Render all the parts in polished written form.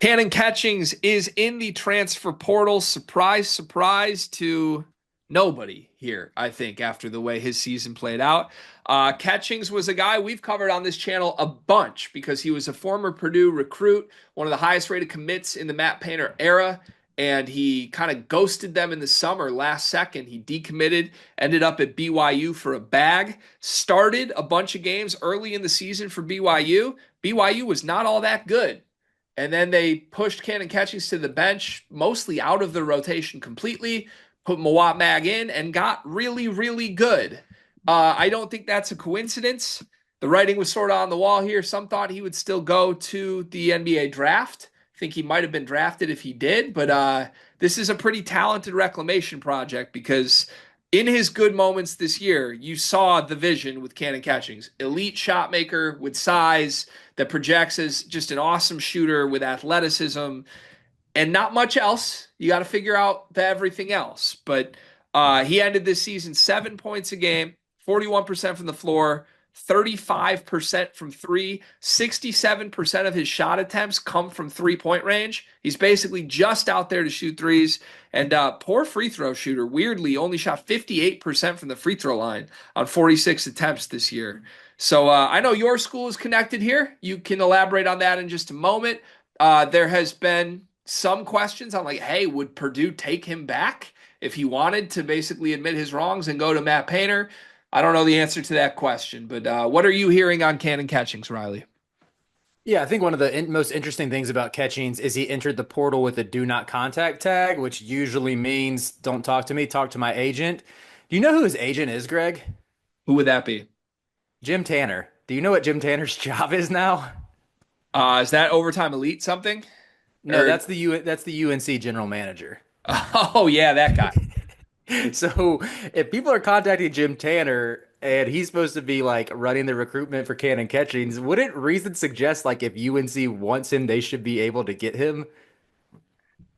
Canon Catchings is in the transfer portal. Surprise, surprise to nobody here, I think, after the way his season played out. Catchings was a guy we've covered on this channel a bunch because he was a former Purdue recruit, one of the highest rated commits in the Matt Painter era, and he kind of ghosted them in the summer last second. He decommitted, ended up at BYU for a bag, started a bunch of games early in the season for BYU. BYU was not all that good. And then they pushed Kanon Catchings to the bench, mostly out of the rotation completely, put Mawat Mag in, and got really, really good. I don't think that's a coincidence. The writing was sort of on the wall here. Some thought he would still go to the NBA draft. I think he might have been drafted if he did, but this is a pretty talented reclamation project because in his good moments this year, you saw the vision with Kanon Catchings. Elite shot maker with size that projects as just an awesome shooter with athleticism and not much else. You got to figure out the everything else. But he ended this season 7 points a game, 41% from the floor, 35% from three, 67% of his shot attempts come from 3-point range. He's basically just out there to shoot threes. And poor free throw shooter, weirdly, only shot 58% from the free throw line on 46 attempts this year. So I know your school is connected here. You can elaborate on that in just a moment. There has been some questions on like, hey, would Purdue take him back if he wanted to basically admit his wrongs and go to Matt Painter? I don't know the answer to that question, but what are you hearing on Canon Catchings, Riley? Yeah, I think one of the most interesting things about Catchings is he entered the portal with a do not contact tag, which usually means don't talk to me, talk to my agent. Do you know who his agent is, Greg? Who would that be? Jim Tanner. Do you know what Jim Tanner's job is now? Is that Overtime Elite something? No, Or that's the UNC general manager. oh yeah, that guy. So if people are contacting Jim Tanner and he's supposed to be like running the recruitment for Canon Catchings, wouldn't reason suggest like if UNC wants him, they should be able to get him?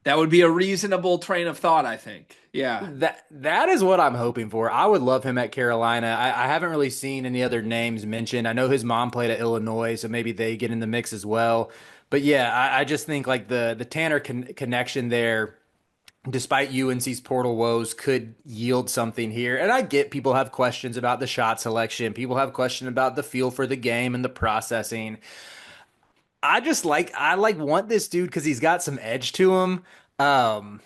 That would be a reasonable train of thought, I think. Yeah. That is what I'm hoping for. I would love him at Carolina. I haven't really seen any other names mentioned. I know his mom played at Illinois, so maybe they get in the mix as well. But yeah, I just think like the Tanner connection there, despite UNC's portal woes, could yield something here. And I get people have questions about the shot selection. People have questions about the feel for the game and the processing. I want this dude because he's got some edge to him. Um,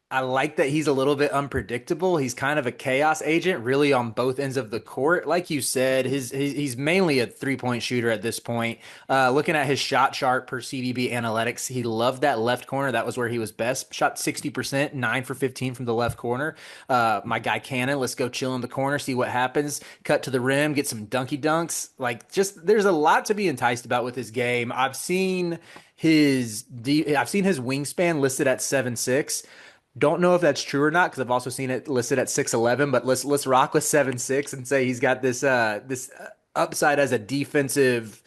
I like that he's a little bit unpredictable. He's kind of a chaos agent, really on both ends of the court. Like you said, he's mainly a 3-point shooter at this point. Looking at his shot chart per CDB analytics, he loved that left corner. That was where he was best. Shot 60%, 9 for 15 from the left corner. My guy Cannon, let's go chill in the corner, see what happens. Cut to the rim, get some dunky dunks. Like, just there's a lot to be enticed about with his game. I've seen his wingspan listed at 7'6". Don't know if that's true or not because I've also seen it listed at 6'11", but let's rock with 7'6" and say he's got this upside as a defensive,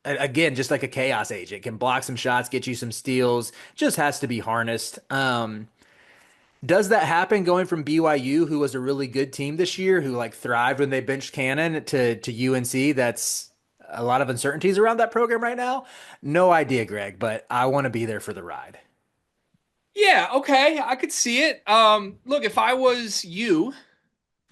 again, just like a chaos agent, can block some shots, get you some steals, just has to be harnessed. Does that happen going from BYU, who was a really good team this year, who like thrived when they benched Cannon, to UNC? That's a lot of uncertainties around that program right now. No idea, Greg, but I want to be there for the ride. Yeah, okay, I could see it. Look, if I were you,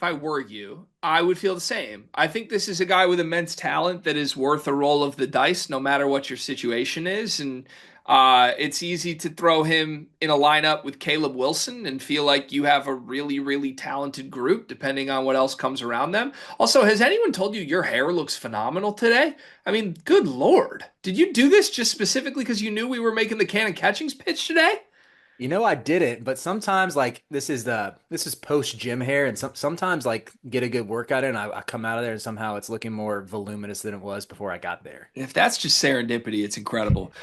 I would feel the same. I think this is a guy with immense talent that is worth a roll of the dice, no matter what your situation is. And it's easy to throw him in a lineup with Caleb Wilson and feel like you have a really, really talented group, depending on what else comes around them. Also, has anyone told you your hair looks phenomenal today? I mean, good Lord. Did you do this just specifically because you knew we were making the Canon Catchings pitch today? You know, I didn't, but sometimes like this is post gym hair, and sometimes like get a good workout in. I come out of there and somehow it's looking more voluminous than it was before I got there. If that's just serendipity, it's incredible.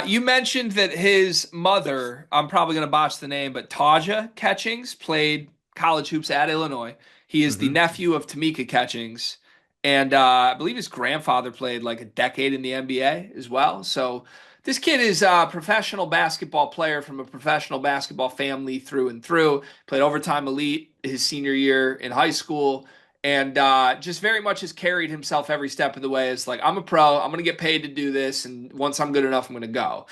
You mentioned that his mother, I'm probably going to botch the name, but Taja Catchings played college hoops at Illinois. He is the Hmm. nephew of Tamika Catchings. And I believe his grandfather played like a decade in the NBA as well. So this kid is a professional basketball player from a professional basketball family through and through. Played overtime elite his senior year in high school and just very much has carried himself every step of the way as like, I'm a pro, I'm going to get paid to do this, and once I'm good enough, I'm going to go.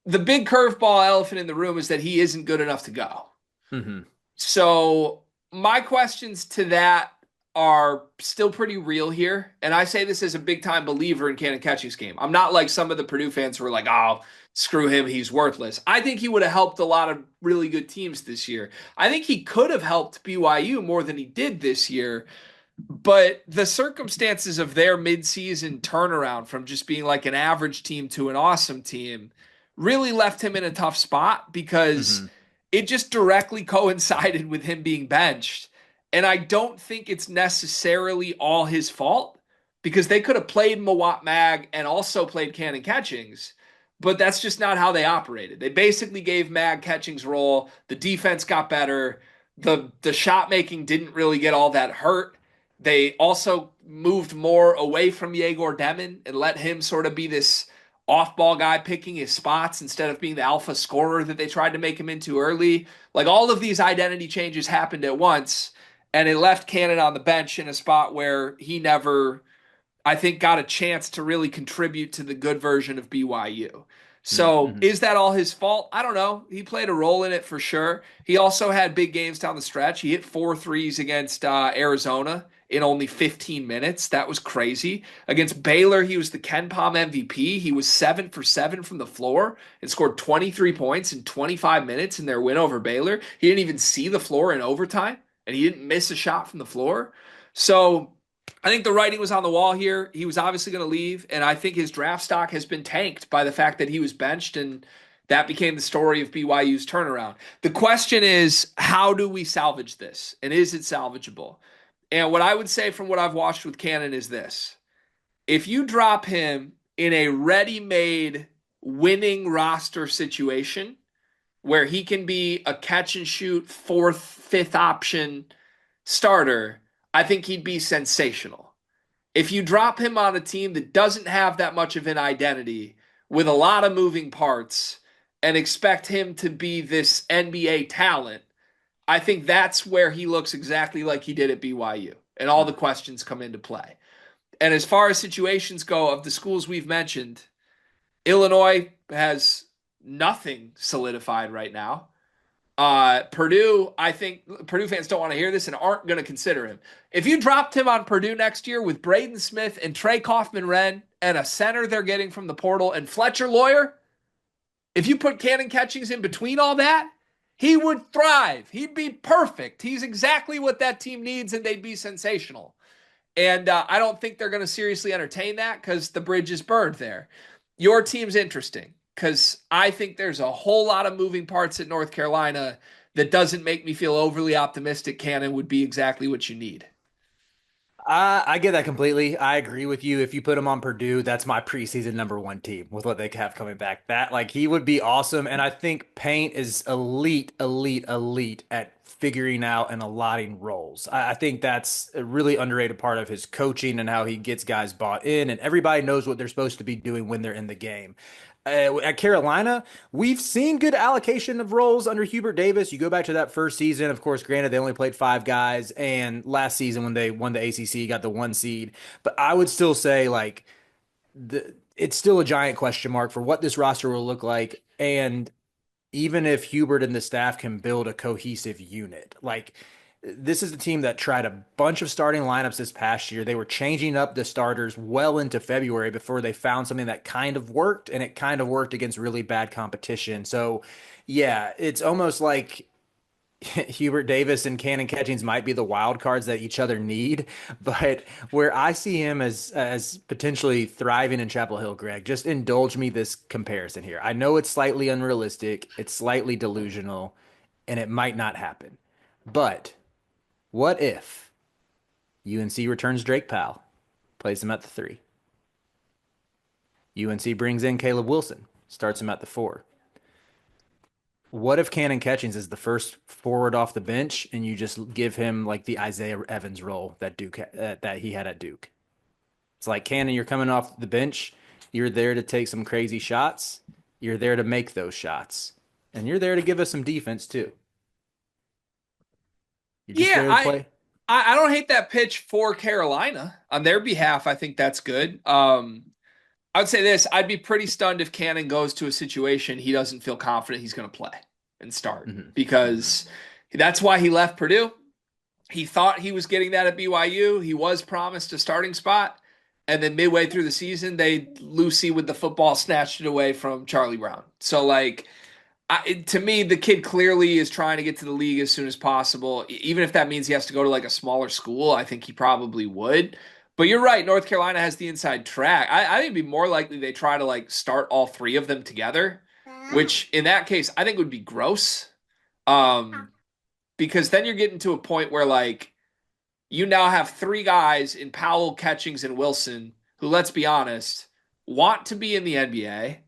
The big curveball elephant in the room is that he isn't good enough to go. Hmm. So my questions to that are still pretty real here. And I say this as a big time believer in Canon Catchings game. I'm not like some of the Purdue fans who are like, oh, screw him, he's worthless. I think he would have helped a lot of really good teams this year. I think he could have helped BYU more than he did this year. But the circumstances of their midseason turnaround from just being like an average team to an awesome team really left him in a tough spot because Hmm. it just directly coincided with him being benched. And I don't think it's necessarily all his fault because they could have played Mawat Mag and also played Canon Catchings, but that's just not how they operated. They basically gave Mag Catchings role. The defense got better. The shot making didn't really get all that hurt. They also moved more away from Yegor Demon and let him sort of be this off-ball guy picking his spots instead of being the alpha scorer that they tried to make him into early. Like all of these identity changes happened at once, and it left Cannon on the bench in a spot where he never, I think, got a chance to really contribute to the good version of BYU. So Hmm. is that all his fault? I don't know. He played a role in it for sure. He also had big games down the stretch. He hit four threes against Arizona in only 15 minutes. That was crazy. Against Baylor, he was the Ken Pom MVP. He was 7 for 7 from the floor and scored 23 points in 25 minutes in their win over Baylor. He didn't even see the floor in overtime, and he didn't miss a shot from the floor. So I think the writing was on the wall here. He was obviously going to leave, and I think his draft stock has been tanked by the fact that he was benched, and that became the story of BYU's turnaround. The question is, how do we salvage this, and is it salvageable? And what I would say from what I've watched with Cannon is this: if you drop him in a ready-made winning roster situation where he can be a catch and shoot fourth, fifth option starter, I think he'd be sensational. If you drop him on a team that doesn't have that much of an identity with a lot of moving parts and expect him to be this NBA talent, I think that's where he looks exactly like he did at BYU. And all the questions come into play. And as far as situations go of the schools we've mentioned, Illinois has nothing solidified right now. Purdue, I think Purdue fans don't want to hear this and aren't going to consider him. If you dropped him on Purdue next year with Braden Smith and Trey Kaufman-Renn and a center they're getting from the portal and Fletcher Lawyer, if you put Canon Catchings in between all that, he would thrive. He'd be perfect. He's exactly what that team needs, and they'd be sensational. And I don't think they're going to seriously entertain that because the bridge is burned there. Your team's interesting because I think there's a whole lot of moving parts at North Carolina that doesn't make me feel overly optimistic Cannon would be exactly what you need. I get that completely. I agree with you. If you put him on Purdue, that's my preseason number one team with what they have coming back. That like he would be awesome. And I think Paint is elite, elite, elite at figuring out and allotting roles. I think that's a really underrated part of his coaching and how he gets guys bought in, and everybody knows what they're supposed to be doing when they're in the game. At Carolina, we've seen good allocation of roles under Hubert Davis. You go back to that first season, of course, granted, they only played five guys, and last season when they won the ACC, got the one seed. But I would still say, like, it's still a giant question mark for what this roster will look like. And even if Hubert and the staff can build a cohesive unit, like, this is a team that tried a bunch of starting lineups this past year. They were changing up the starters well into February before they found something that kind of worked, and it kind of worked against really bad competition. So, yeah, it's almost like Hubert Davis and Canon Catchings might be the wild cards that each other need, but where I see him as potentially thriving in Chapel Hill, Greg, just indulge me this comparison here. I know it's slightly unrealistic, it's slightly delusional, and it might not happen. But what if UNC returns Drake Powell, plays him at the three? UNC brings in Caleb Wilson, starts him at the four. What if Canon Catchings is the first forward off the bench, and you just give him like the Isaiah Evans role that that he had at Duke? It's like, Cannon, you're coming off the bench. You're there to take some crazy shots. You're there to make those shots, and you're there to give us some defense too. You're just Yeah, there to I play. I don't hate that pitch for Carolina on their behalf. I think that's good. I would say this: I'd be pretty stunned if Cannon goes to a situation he doesn't feel confident he's going to play and start Hmm. Hmm. because that's why he left Purdue. He thought he was getting that at BYU. He was promised a starting spot, and then midway through the season, they Lucy with the football snatched it away from Charlie Brown. So like to me, the kid clearly is trying to get to the league as soon as possible. Even if that means he has to go to like a smaller school, I think he probably would. But you're right, North Carolina has the inside track. I think it'd be more likely they try to like start all three of them together, which in that case I think would be gross. Um, because then you're getting to a point where like you now have three guys in Powell, Catchings, and Wilson who, let's be honest, want to be in the NBA,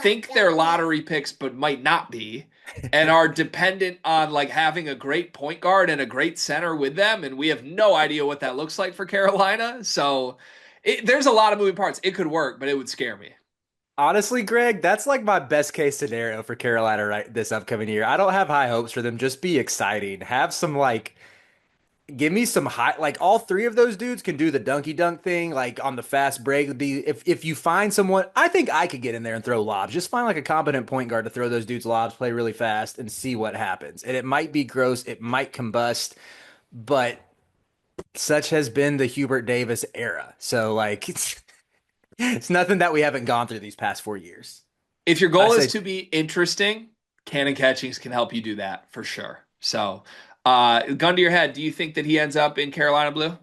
think they're lottery picks but might not be, and are dependent on like having a great point guard and a great center with them, and we have no idea what that looks like for Carolina. So there's a lot of moving parts. It could work, but it would scare me. Honestly, Greg, that's like my best case scenario for Carolina right this upcoming year. I don't have high hopes for them. Just be exciting. Have some like give me some high like all three of those dudes can do the dunky dunk thing like on the fast break. Be if you find someone, I think I could get in there and throw lobs. Just find like a competent point guard to throw those dudes lobs, play really fast, and see what happens. And it might be gross, it might combust, but such has been the Hubert Davis era. So like it's nothing that we haven't gone through these past 4 years. If your I goal is say to be interesting, Canon Catchings can help you do that for sure. So, gun to your head, do you think that he ends up in Carolina Blue?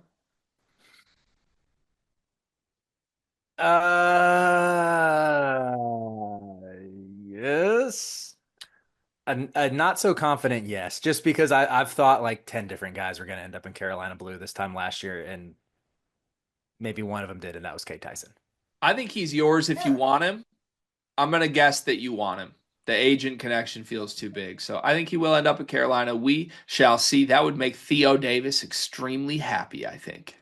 yes. A not so confident yes, just because I've thought like 10 different guys were going to end up in Carolina Blue this time last year, and maybe one of them did, and that was Kate Tyson. I think he's yours if you want him. I'm going to guess that you want him. The agent connection feels too big. So I think he will end up in Carolina. We shall see. That would make Theo Davis extremely happy, I think.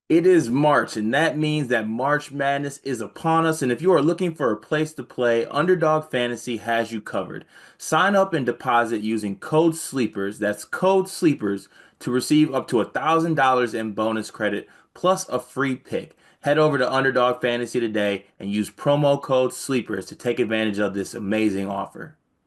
It is March, and that means that March Madness is upon us. And if you are looking for a place to play, Underdog Fantasy has you covered. Sign up and deposit using code SLEEPERS, that's code SLEEPERS, to receive up to $1,000 in bonus credit plus a free pick. Head over to Underdog Fantasy today and use promo code SLEEPERS to take advantage of this amazing offer.